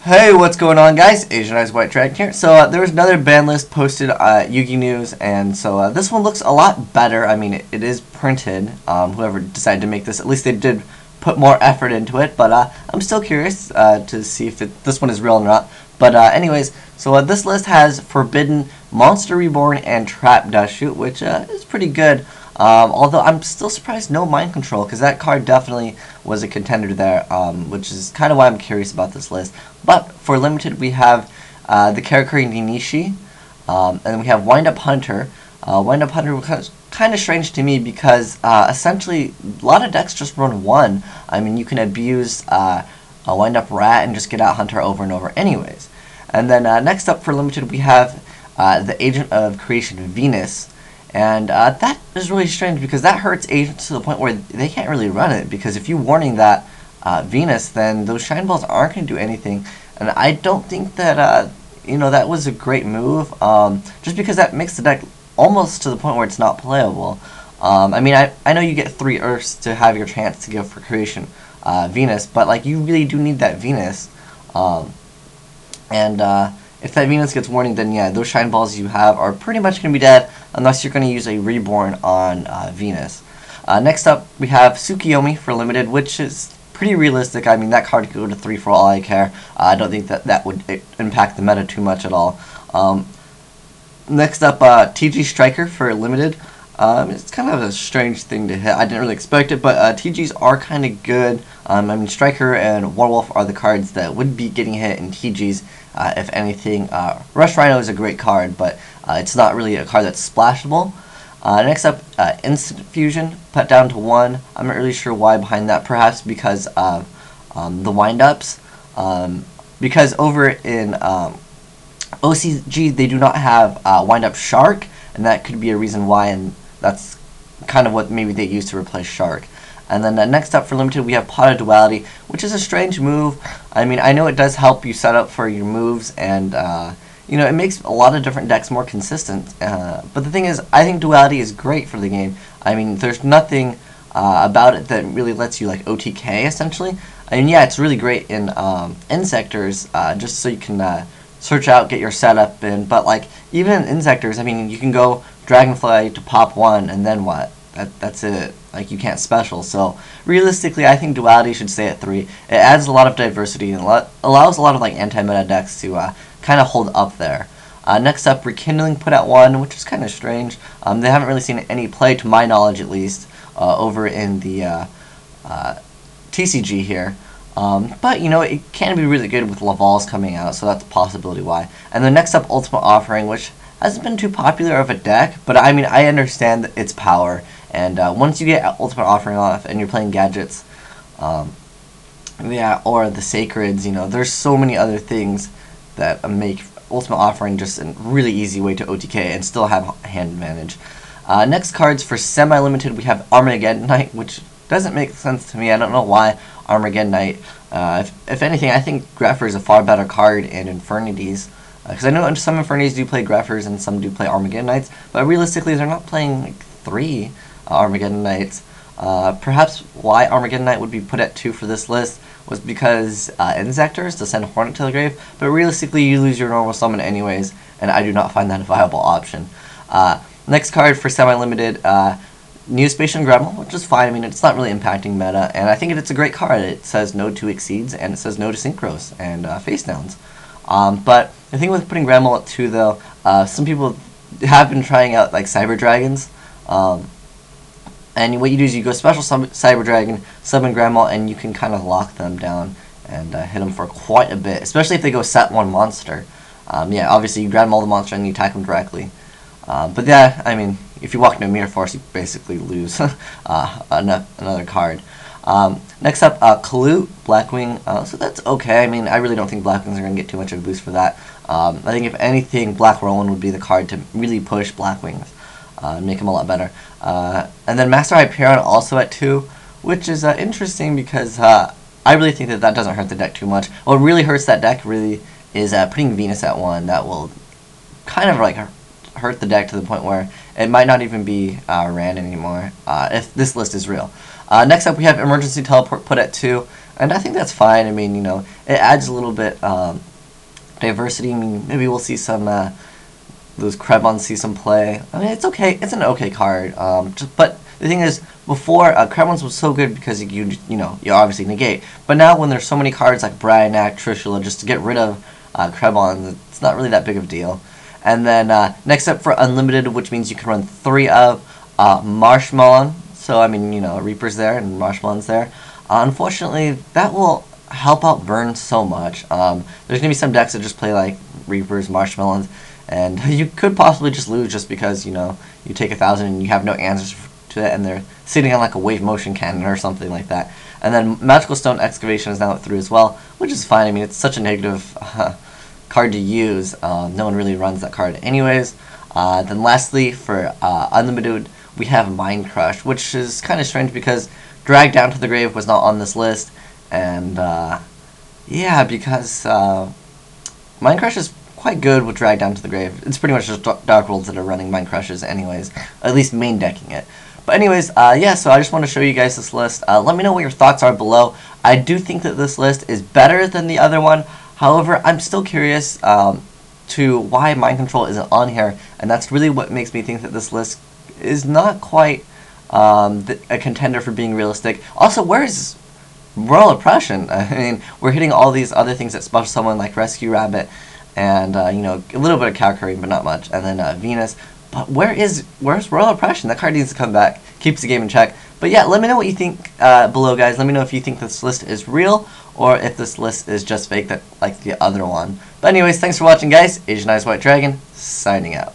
Hey, what's going on, guys? Asian Eyes White Dragon here. So there was another ban list posted at Yugi News, and so this one looks a lot better. I mean, it is printed. Whoever decided to make this, at least they did put more effort into it. But I'm still curious to see if this one is real or not. But anyways, so this list has Forbidden, Monster Reborn, and Trap Dust Shoot, which is pretty good. Although I'm still surprised no Mind Control, because that card definitely was a contender there, which is kind of why I'm curious about this list. But for Limited, we have the Karakuri Ninishi, and then we have Wind Up Hunter. Wind Up Hunter was kind of strange to me because essentially a lot of decks just run one. I mean, you can abuse a Wind Up Rat and just get out Hunter over and over anyways. And then next up for Limited, we have the Agent of Creation Venus. And that is really strange because that hurts agents to the point where they can't really run it, because if you warning that Venus, then those Shine Balls aren't going to do anything. And I don't think that that was a great move, just because that makes the deck almost to the point where it's not playable. I mean, I know you get 3 Earths to have your chance to go for Creation Venus, but like you really do need that Venus. If that Venus gets warning, then yeah, those Shine Balls you have are pretty much going to be dead unless you're going to use a Reborn on Venus. Next up, we have Tsukiyomi for Limited, which is pretty realistic. I mean, that card could go to 3 for all I care. I don't think that would impact the meta too much at all. Next up, TG Striker for Limited. It's kind of a strange thing to hit. I didn't really expect it, but TGs are kind of good. I mean, Striker and Warwolf are the cards that would be getting hit in TGs, if anything. Rush Rhino is a great card, but it's not really a card that's splashable. Next up, Instant Fusion, put down to 1. I'm not really sure why behind that. Perhaps because of the wind-ups. Because over in OCG, they do not have wind-up Shark, and that could be a reason why, and that's kind of what maybe they use to replace Shark. And then next up for Limited, we have Pot of Duality, which is a strange move. I mean, I know it does help you set up for your moves, and it makes a lot of different decks more consistent. But the thing is, I think Duality is great for the game. I mean, there's nothing about it that really lets you like OTK essentially. I mean, yeah, it's really great in Insectors, just so you can search out, get your setup in. But like even in Insectors, I mean, you can go Dragonfly to pop 1, and then what? That's it. Like, you can't special. So realistically, I think Duality should stay at 3. It adds a lot of diversity and allows a lot of like anti-meta decks to kind of hold up there. Next up, Rekindling put at 1, which is kind of strange. They haven't really seen any play, to my knowledge at least, over in the TCG here. But it can be really good with Laval's coming out, so that's a possibility why. And then next up, Ultimate Offering, which hasn't been too popular of a deck, but I mean, I understand its power. And once you get Ultimate Offering off and you're playing Gadgets, or the Sacreds, there's so many other things that make Ultimate Offering just a really easy way to OTK and still have hand advantage. Next cards for semi-limited, we have Armageddon Knight, which doesn't make sense to me. I don't know why Armageddon Knight. If anything, I think Grepher is a far better card in Infernities. Because I know some Infernities do play Greffers and some do play Armageddon Knights, but realistically they're not playing like 3 Armageddon Knights. Perhaps why Armageddon Knight would be put at 2 for this list was because Insectors to send Hornet to the grave, but realistically you lose your normal summon anyways, and I do not find that a viable option. Next card for semi-limited, Neospatial Gremlin, which is fine. I mean, it's not really impacting meta, and I think it's a great card. It says no to Exceeds, and it says no to Synchros and Face Downs. But the thing with putting Gremlin at 2, though, some people have been trying out like Cyber Dragons. And what you do is you go special Cyber Dragon, summon Grandma, and you can kind of lock them down and hit them for quite a bit, especially if they go set 1 monster. Yeah, obviously you grab all the monster and you attack them directly. But yeah, I mean, if you walk into a Mirror Force, you basically lose another card. Next up, Kalute, Blackwing. So that's okay. I mean, I really don't think Blackwings are going to get too much of a boost for that. I think if anything, Black Roland would be the card to really push Blackwings. Make him a lot better. And then Master Hyperion also at 2, which is interesting because I really think that doesn't hurt the deck too much. What really hurts that deck really is putting Venus at 1. That will kind of like hurt the deck to the point where it might not even be ran anymore if this list is real. Next up, we have Emergency Teleport put at 2. and I think that's fine. I mean, you know, it adds a little bit diversity. I mean, maybe we'll see some those Krebons see some play. I mean, it's okay. It's an okay card. But the thing is, before Krebons was so good because you know you obviously negate. But now when there's so many cards like Bryanak, Trishula, just to get rid of Krebons, it's not really that big of a deal. And then next up for unlimited, which means you can run 3 of Marshmallow. So I mean, you know, Reaper's there and Marshmallow's there. Unfortunately, that will help out Burn so much. There's gonna be some decks that just play like Reapers, Marshmallows, and you could possibly just lose just because, you know, you take 1,000 and you have no answers to it, and they're sitting on like a wave motion cannon or something like that. And then Magical Stone Excavation is now at 3 as well, which is fine. I mean, it's such a negative card to use. No one really runs that card anyways. Then lastly, for unlimited, we have Mind Crush, which is kind of strange because Drag Down to the Grave was not on this list, and yeah, because Mind Crush is quite good with Drag Down to the Grave. It's pretty much just Dark Worlds that are running Mind Crushes anyways, at least main decking it. But anyways, yeah, so I just want to show you guys this list. Let me know what your thoughts are below. I do think that this list is better than the other one. However, I'm still curious to why Mind Control isn't on here, and that's really what makes me think that this list is not quite a contender for being realistic. Also, where is Royal Oppression? I mean, we're hitting all these other things that special someone like Rescue Rabbit, and you know, a little bit of Calcary, but not much, and then Venus. But where's Royal Oppression? That card needs to come back. Keeps the game in check. But yeah, let me know what you think below, guys. Let me know if you think this list is real, or if this list is just fake, that like the other one. But anyways, thanks for watching, guys. Asian Eyes White Dragon, signing out.